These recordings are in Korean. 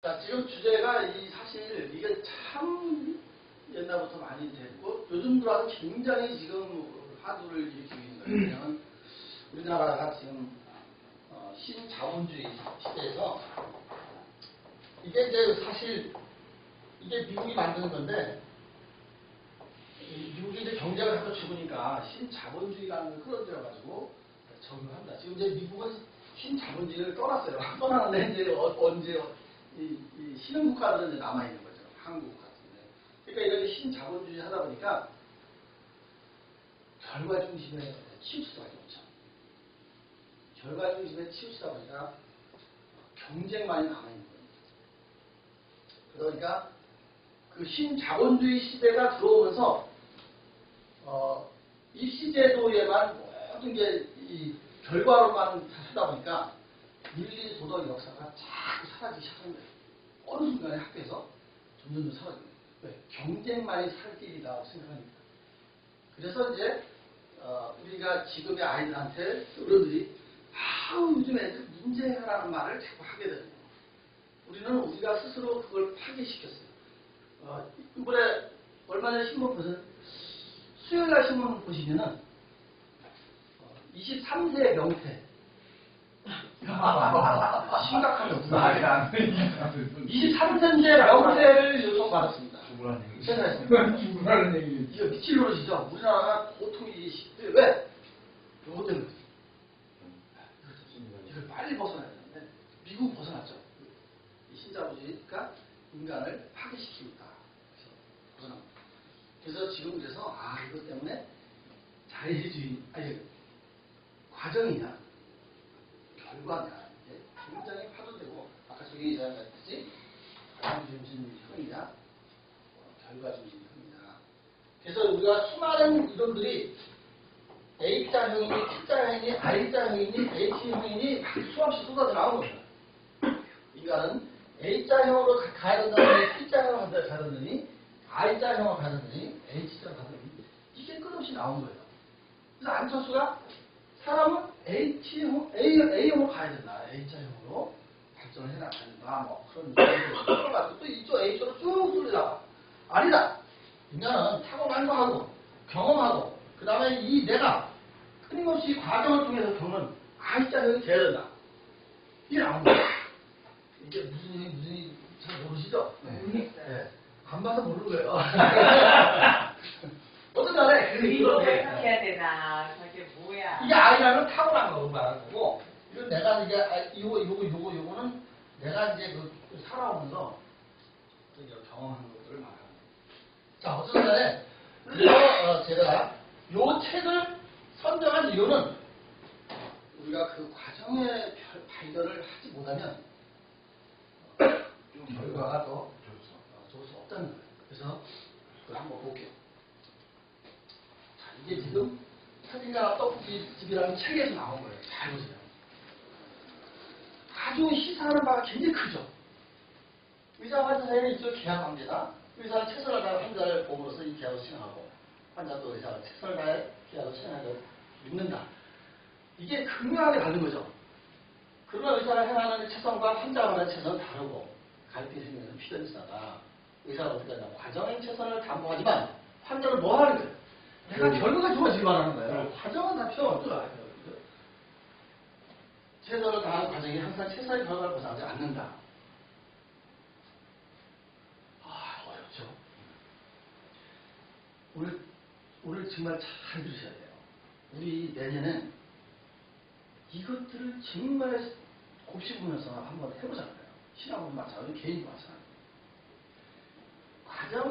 자, 지금 주제가 사실 이게 참 옛날부터 많이 됐고 요즘 들어와서 굉장히 지금 화두를 일으키고 있는 거예요. 왜냐하면 우리나라가 지금 신자본주의 시대에서 이게 이제 사실 이게 미국이 만드는 건데 미국이 이제 경제가 자꾸 죽으니까 신자본주의라는 걸 끌어들여가지고 적용한다. 지금 이제 미국은 신자본주의를 떠났어요. 떠나는데 이제 언제 이 신흥국가들은 이제 남아있는 거죠. 한국 같은데. 그러니까 이렇게 신자본주의 하다 보니까 결과 중심에 치우칠 수밖에 없죠. 결과 중심에 치우치다 보니까 경쟁만이 남아있는 거예요. 그러니까 그 신자본주의 시대가 들어오면서 입시제도에만 모든 게 이 결과로만 하다 보니까 윤리, 도덕, 역사가 자꾸 사라지기 시작한 거예요. 어느 순간에 학교에서 점점 사라지는 거예요. 왜? 경쟁만이 살 길이라고 생각하니까. 그래서 이제 우리가 지금의 아이들한테 어른들이 요즘 애들 문제 해결하는 말을 자꾸 하게 되는 거예요. 우리는 우리가 스스로 그걸 파괴시켰어요. 이번에 얼마 전에 신문 보세요. 수요일날 신문 보시면은 23세 명퇴. 심각합니다. 23세인데 명퇴를 요청받았습니다. 죽으라는 얘기. 이거 미칠 노릇이죠. 우리나라가 보통 이 시대 왜? 요거 때문에. 이걸 빨리 벗어나야 되는데 미국 벗어났죠. 이 신자본주의가 인간을 파괴시키고 있다. 그래서 벗어납니다. 그래서 지금 그래서 이것 때문에 자유주의 과정이냐 결과냐 이게 굉장히 파도되고 아까 저기 이야기했듯이 과정 중심 형이냐 결과 중심 형이냐. 그래서 우리가 수많은 이론들이 A자형이니 T자형이니 I자형이니 H형이니 수없이 쏟아져 나온 겁니다. 인간은 A자형으로 가야 된다더니 T자형으로 가야 된다니 I자형으로 가야 된다니 H자형으로 가야 된다니 이게 끝없이 나온 거예요. 그래서 안철수가 사람은 A형으로 가야 된다. A자형으로 발전을 해나가야 된다. 뭐 그런 얘기를 가지고 또 이쪽 A쪽으로 쭉 쏠리다가 아니다. 인간은 타고난 거 하고 경험하고 그 다음에 이 내가 끊임없이 과정을 통해서 겪는 I자형이 돼야 된다. 이게 나온 거예요. 이게 무슨 일이 잘 모르시죠? 네. 안 봐서 모르는 거예요. 어떤 날에 이거 해야 되나 저게 뭐야? 이게 아이라는 타고난 거고 말하는 거고 이건 내가 이게 요거는 내가 이제 그 살아오면서 이런 경험하는 것들을 말하는 거예요. 자 어떤 날에 그래서 제가 요 책을 선정한 이유는 우리가 그 과정의 발견을 하지 못하면 결과가 더 좋을 수 없다는 거예요. 그래서 그걸 한번 볼게요. 이게 지금 사진가 떡볶이집이라는 책에서 나온 거예요. 잘 보세요. 아주 시사하는 바가 굉장히 크죠. 의사 환자 사이에 이쪽 계약 관계다. 의사는 최선을 다해 환자를 보험으로서 이 계약을 수행하고 환자도 의사가 최선을 다해 계약을 수행하고 믿는다. 이게 극명하게 다른 거죠. 그러나 의사가 행하는 최선과 환자가 하는 최선은 다르고 갈등이 생기는 피전지사가 의사가 어떻게 하냐. 과정의 최선을 담보하지만 환자는 뭐 하는 거예요? 내가 결과가 좋아지기만 하는 거예요. 과정은 다 필요 없더라. 최선을 다하는 과정이 항상 최선의 결과를 보상하지 않는다. 어렵죠. 오늘 정말 잘 들으셔야 돼요. 우리 내년엔 이것들을 정말 곱씹으면서 한번 해보자고요. 신학도 마찬가지고 개인도 마찬가지고.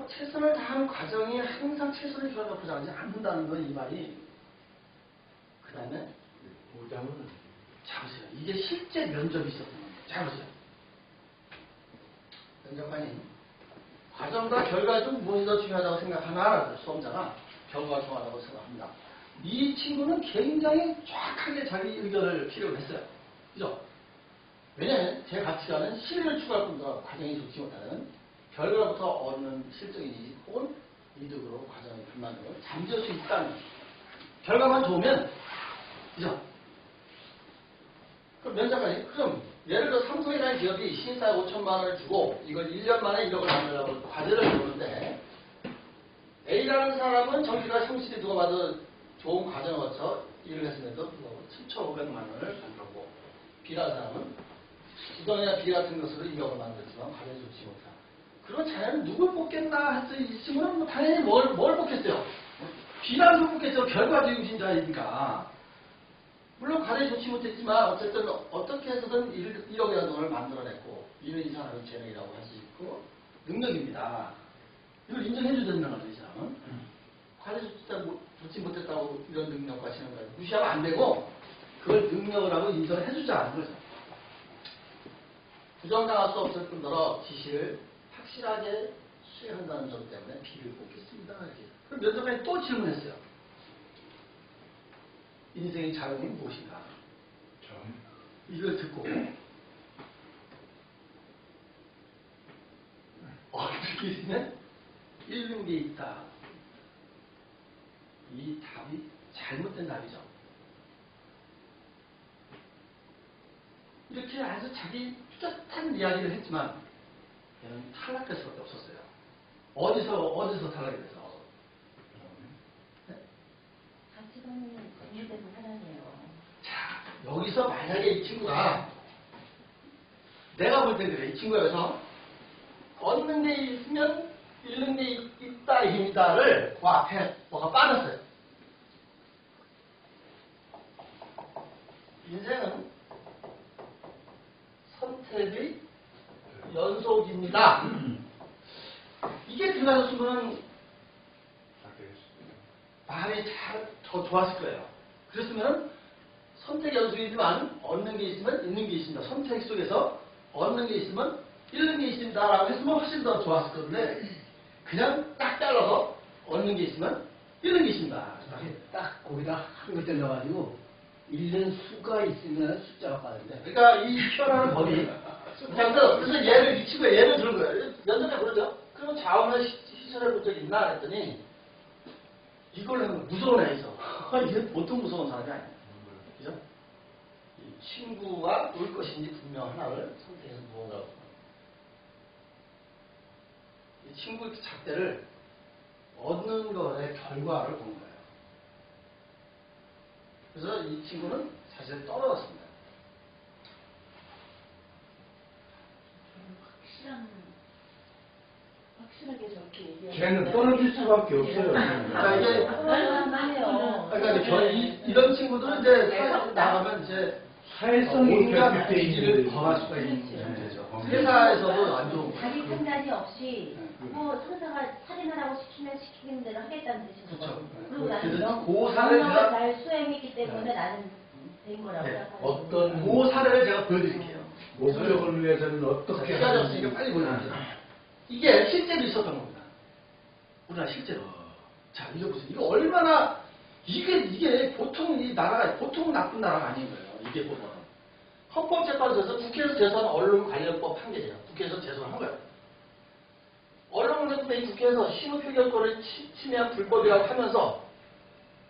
최선을 다하는 과정이 항상 최선의 결과를 보장하지 않는다는 건 이 말이. 그 다음에 자 보세요. 이게 실제 면접이 있었던 겁니다. 자 보세요. 면접관이 과정과 결과 중 무엇이 더 중요하다고 생각하나 수험자가 결과가 중요하다고 생각합니다. 이 친구는 굉장히 정확하게 자기 의견을 필요로 했어요. 그죠? 왜냐하면 제 가치관은 실을 추구할 뿐더러 과정이 좋지 못하는 결과부터 얻는 실적인 이익 혹은 이득으로 과정의 불만으로 잠재울 수 있다는 거죠. 결과만 좋으면 그죠? 그럼 면접관이 그럼 예를 들어 삼성이라는 기업이 신입사에 5천만 원을 주고 이걸 1년 만에 1억을 만들려고 과제를 주는데 A라는 사람은 정기가 성실히 누가 봐도 좋은 과정을 거쳐 일을 했음에도 불구하고 7,500만 원을 만들었고 B라는 사람은 구덩이나 B 같은 것으로 2억을 만들었지만 과정이 좋지 못한 그런 자녀는 누굴 뽑겠나 해서 이 친구는 뭐 당연히 뭘 뽑겠어요? B라는 걸 뽑겠죠. 결과주의 유신자이니까. 물론 과정이 좋지 못했지만 어쨌든 어떻게 해서든 1억이라는 돈을 만들어냈고 이는 이 사람의 재능이라고 할 수 있고 능력입니다. 이걸 인정해줘야 된다는 거죠. 이 사람은. 과정이 좋지 못했다고 이런 능력과 재능을 무시하면 안 되고 그걸 능력을 하고 인정을 해주자는 거죠. 부정당할 수 없을 뿐더러 지시를 확실하게 수행한다는 점 때문에 B를 뽑겠습니다. 이렇게. 그럼 면접관이 또 질문했어요. 인생의 자용이 무엇인가? 이걸 듣고 어떻게 있으면 잃는 게 있다. 이 답이 잘못된 답이죠. 이렇게 아주 자기 뚜렷한 이야기를 했지만 얘는 탈락될 수밖에 없었어요. 어디서 탈락이 돼서? 네? 가치관이 잘못돼서 하나네요. 자, 여기서 만약에 이 친구가 내가 볼 때 그래. 이 친구가 여기서 얻는 게 있으면 잃는 게 있다, 힘이다를 그 앞에 뭐가 빠졌어요. 인생은 선택의 연속입니다. 이게 들어가셨으면 마음이 더 좋았을 거예요. 그랬으면 선택 연속이지만 얻는 게 있으면 잃는 게 있습니다. 선택 속에서 얻는 게 있으면 잃는 게 있습니다. 라고 했으면 훨씬 더 좋았을 건데 그냥 딱 잘라서 얻는 게 있으면 잃는 게 있습니다. 딱 거기다 한 글자 넣어가지고 잃는 수가 있으면 숫자가 빠른데. 그러니까 이 표현하는 법이 그래서 이 친구가 예를 들은 거예요. 면접에 그러죠. 그러면 자원을 시설해 본 적 있나? 했더니 이걸 하면 무서운 애에서 이게 보통 무서운 사람이 아니에요. 그죠? 이 친구가 올 것인지 분명 하나를 선택해서 무언가로 이 친구의 잣대를 얻는 것의 결과를 보는 거예요. 그래서 이 친구는 사실 떨어졌습니다. 확실하게 저렇게 얘기하는 걔는 떨어질 수밖에 없어요. 그러니까 이게 하네요. 그러니까 이런 친구들은 이제 사회에 나가면 이제 사회성이 온갖 결핍돼 기질을 있는 범할 수가 있는 그렇죠. 문제죠. 회사에서도 안 좋은 자기 거예요. 판단이 없이 뭐 상사가 살인을 하고 시키는 대로 하겠다는 뜻인 그렇죠. 거고. 그리고 그래서 나는 그 사례를 명령을 제가 잘 수행했기 때문에 나는 된 거라고 네, 생각하는 어떤 그 사례를 제가 보여드릴게요. 목적을 위해서는 어떻게 시간이 없으니까 빨리 보여드릴게요. 이게 실제로 있었던 겁니다. 우리나라 실제로. 자, 이거 보세요. 이거 얼마나 이게 보통 이 나라가 보통 나쁜 나라가 아닌 거예요. 이게 보면 헌법재판소에서 국회에서 제소한 언론관련법 판결이에요. 국회에서 제소를 한 거예요. 언론관련법이 국회에서 신호표결권을 침해한 불법이라고 하면서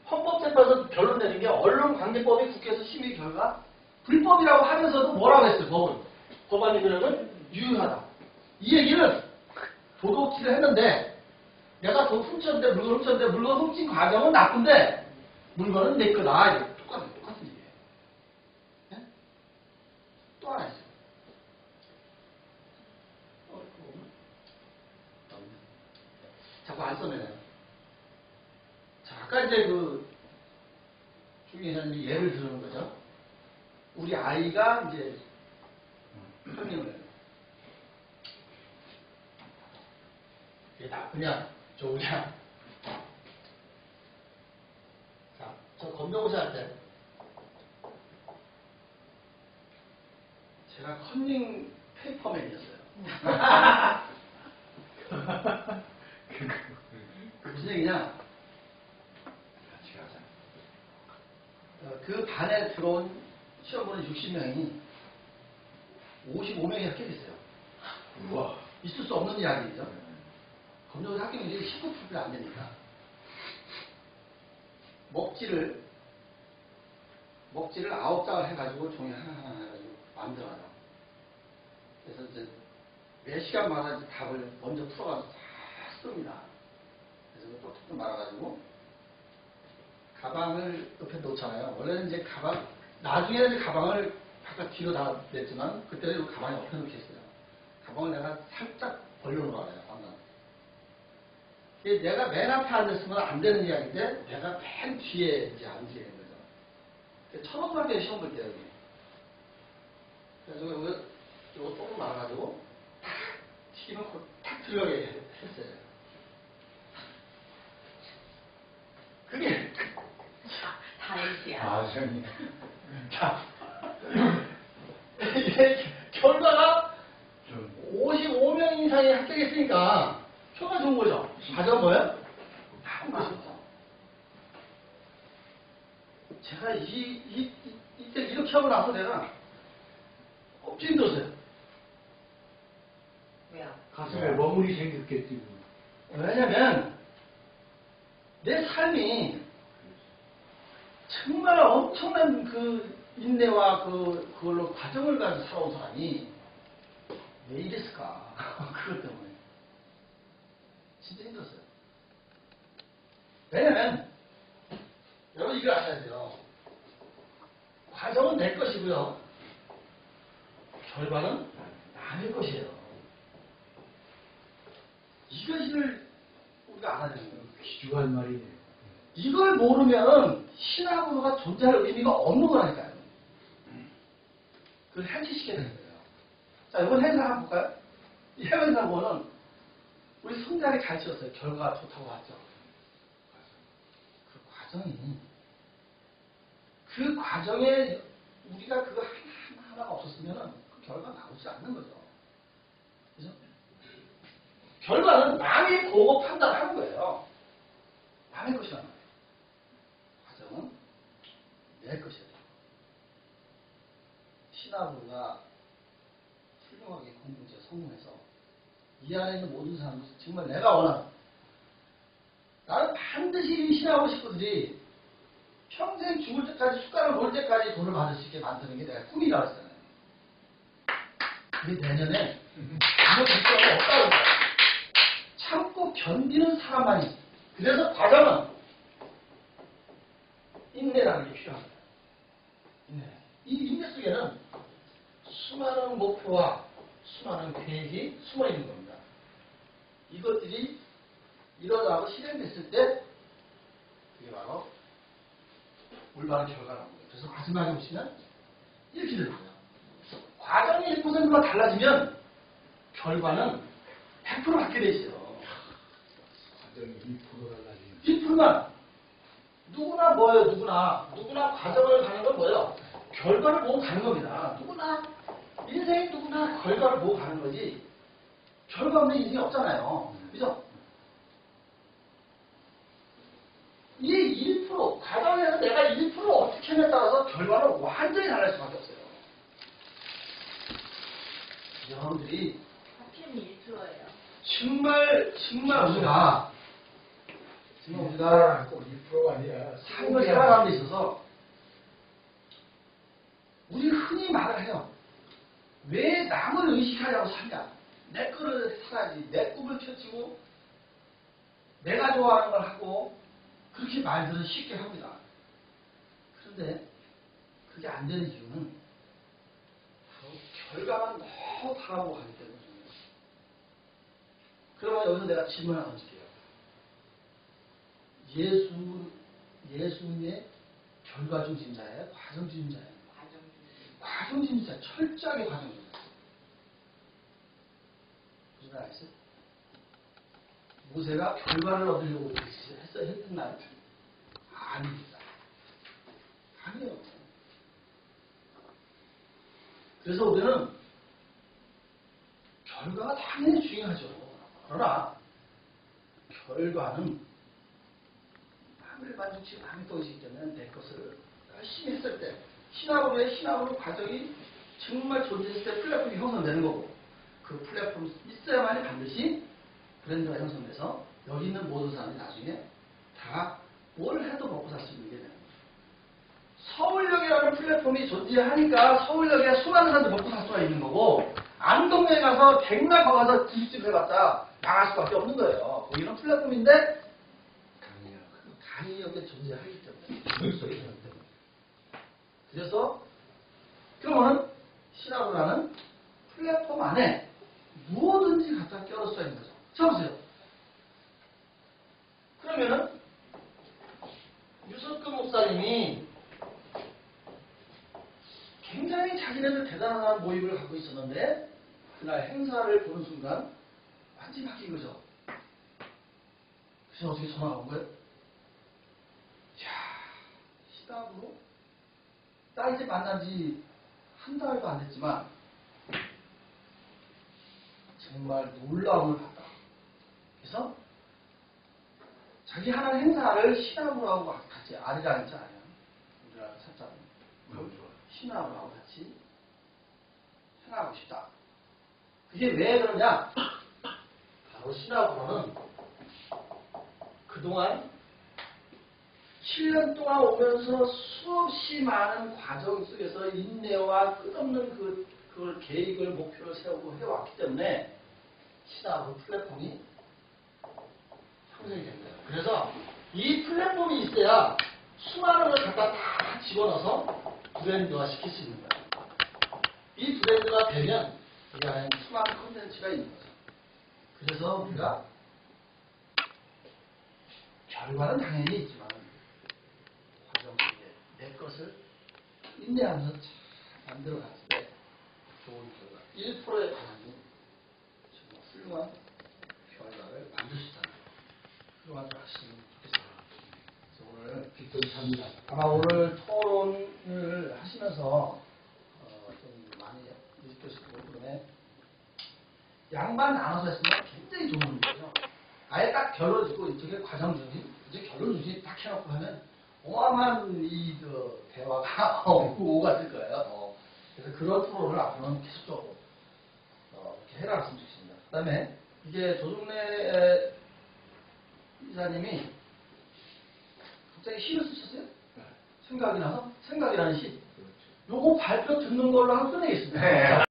헌법재판소 결론 내린 게 언론관계법이 국회에서 심의 결과 불법이라고 하면서도 뭐라고 했어요? 법안이 그러면 유효하다. 이 얘기는 도둑질을 했는데 내가 돈 훔쳤는데 물건 훔쳤는데 물건 훔친 과정은 나쁜데 물건은 내 거다. 이거 똑같은 얘기예요. 네? 또 하나 있어요. 자꾸 안 써내네요. 자, 아까 이제 그 중의사님이 예를 들은 거죠. 우리 아이가 이제 형님을 이게 나쁘냐 좋으냐. 자, 저 검정고시 할 때 제가 컨닝 페이퍼맨이었어요. 무슨 얘기냐? 그 반에 들어온 시험 보는 60명이 55명이 합격했어요. 우와. 있을 수 없는 이야기죠. 검정고시 합격률이 19%가 안 되니까. 먹지를 9장을 해가지고 종이 하나하나 해가지고 만들어요. 그래서 이제 매 시간마다 이제 답을 먼저 풀어가지고 다 씁니다. 그래서 톡톡 말아가지고 가방을 옆에 놓잖아요. 원래는 이제 나중에는 이제 가방을 바깥 뒤로 다 냈지만 그때는 가방에 옆에 놓겠어요. 가방을 내가 살짝 벌려놓으라 그래요. 항상. 내가 맨 앞에 앉았으면 안 되는 이야기인데 내가 맨 뒤에 이제 앉게 되는 거죠. 천원만에 시험 볼 때요. 그래서 이거 조금 말아가지고 탁 튀기면 탁 들어가게 했어요. 그게 다행이야. 아, 선생님. 자 이게 결과가 좀 55명 이상이 합격했으니까 표가 좋은 거죠. 과정 뭐예요? 나쁜 것입니다. 제가 이때 이렇게 하고 나서 내가 엄청 힘들었어요. 왜요? 가슴에 머물이 생겼겠지. 왜냐면 내 삶이 정말 엄청난 그 인내와 그걸로 과정을 가지고 살아온 사람이 왜 이랬을까? 그것 때문에 진짜 힘들었어요. 왜냐면 여러분 이걸 아셔야 돼요. 과정은 내 것이고요. 결과는 남의 것이에요. 이것을 우리가 알아야 되는 거예요. 귀중한 말이네. 이걸 모르면 신학으로가 존재할 의미가 없는 거라니까요. 그걸 해치시켜야 되는 거예요. 자, 이번 행사 한번 볼까요? 이 행사 보면 우리 성장이 잘 치웠어요. 결과가 좋다고 봤죠. 그 과정에 우리가 그거 하나가 없었으면 그 결과가 나오지 않는 거죠. 그죠? 결과는 남이 보고 판단하는 거예요. 남의 것이란 말이에요. 과정은 내 것이에요. 신학으로가 훌륭하게 공동체 성공해서 이 안에 있는 모든 사람들 정말 내가 원하는 나는 반드시 이 신하고 식구들이 평생 죽을 때까지 숟가락 놓을 때까지 돈을 받을 수 있게 만드는 게 내가 꿈이라고 했잖아요. 근데 내년에 이거 결정이 없다고 해요. 참고 견디는 사람만이. 그래서 과정은 인내라는 게 필요합니다. 이 인내 속에는 수많은 목표와 수많은 계획이 숨어 있는 겁니다. 이것들이 일어나고 실행됐을 때 그게 바로 올바른 결과가 나옵니다. 그래서 마지막에 보시면 이렇게 되는 거예요. 과정이 1%가 달라지면 결과는 100% 받게 돼 있어요. 과정이 2% 달라지는. 1%만 누구나 뭐예요? 누구나 과정을 가는 건 뭐예요? 결과를 보고 가는 겁니다. 인생이 누구나 결과를 보고 가는 거지 결과 없는 인생이 없잖아요. 그죠? 이 1% 과정에서 내가 1% 어떻게 하냐에 따라서 결과는 완전히 달라질 수밖에 없어요. 여러분들이 하필이면 1%예요. 정말 우리가 꼭 2%가 아니라 삶을 살아가는 데 있어서 우리 흔히 말을 해요. 왜 남을 의식하려고 사냐? 내 거를 살아야지. 내 꿈을 펼치고 내가 좋아하는 걸 하고 그렇게 말들은 쉽게 합니다. 그런데 그게 안 되는 이유는 결과만 너무 바라보고 가기 때문이에요. 그러면 여기서 내가 질문을 하나 던질게요. 예수님의 결과 중심자예요? 과정 중심자예요? 과정 중심자, 철저하게 과정 중심자. 무슨 말 알겠어요? 모세가 결과를 얻으려고 했나요? 아닙니다. 아니에요. 그래서 우리는 결과가 당연히 중요하죠. 그러나 결과는 남을 만족치 남이 떠오시기 때문에 내 것을 열심히 했을 때 신학으로 과정이 정말 존재했을 때 플랫폼이 형성되는 거고 그 플랫폼이 있어야만이 반드시 브랜드가 형성돼서 여기 있는 모든 사람이 나중에 다 뭘 해도 먹고 살 수 있는 게 되는 거죠. 서울역이라는 플랫폼이 존재하니까 서울역에 수많은 사람들이 먹고 살 수가 있는 거고 안동에 가서 백날 가서 기술집 해봤자 망할 수밖에 없는 거예요. 거기는 플랫폼인데 강의 여기에 존재하기 때문에. 그래서 그러면은 시나브라는 플랫폼 안에 무엇든지 갖다 껴넣을 수 있는 거죠. 자 보세요. 그러면은 유석근 목사님이 굉장히 자기네들 대단한 모임을 갖고 있었는데 그날 행사를 보는 순간 완전히 바뀐 거죠. 그래서 어떻게 전화가 온 거예요? 야, 시답으로 나 이제 만난 지 한 달도 안 됐지만 정말 놀라움을 봤다. 그래서 자기 하는 행사를 시나브라하고 같이 아리랑 있지 않아요? 우리나라 찾자. 시나브라하고 같이 행하고 싶다. 그게 왜 그러냐? 바로 시나브라는 그동안 7년 동안 오면서 수없이 많은 과정 속에서 인내와 끝없는 그걸 계획을 목표를 세우고 해왔기 때문에 시나브라 플랫폼이 형성이 된 거예요. 그래서 이 플랫폼이 있어야 수많은 걸 갖다 다 집어넣어서 브랜드화 시킬 수 있는 거예요. 이 브랜드가 되면 이 안에 수많은 콘텐츠가 있는 거죠. 그래서 우리가 결과는 당연히 있지만 과정 속에 내 것을 인내하면서 잘 만들어갔을 때 좋은 결과 1%의 반응이 정말 훌륭한 결과를 만들 수 있다는 훌륭한 걸 하시면 좋겠어요. 그래서 오늘 빅톤입니다. 아마 오늘 토론을 하시면서 좀 많이 느끼실 거고 그다음에 양반 나눠서 했으면 굉장히 좋은 거죠. 아예 딱 결론 짓고 이쪽에 과정 중심, 이제 결론 중심 딱 해놓고 하면 어마어마한 그 대화가 오갔을 거예요. 그래서 그런 토론을 앞으로는 계속적으로 이렇게 해나갔으면 좋겠습니다. 그 다음에 이게 조중래 이사님이 갑자기 시를 쓰셨어요? 생각이 나서 생각이라는 시. 요거 발표 듣는 걸로 하고 끝내겠습니다.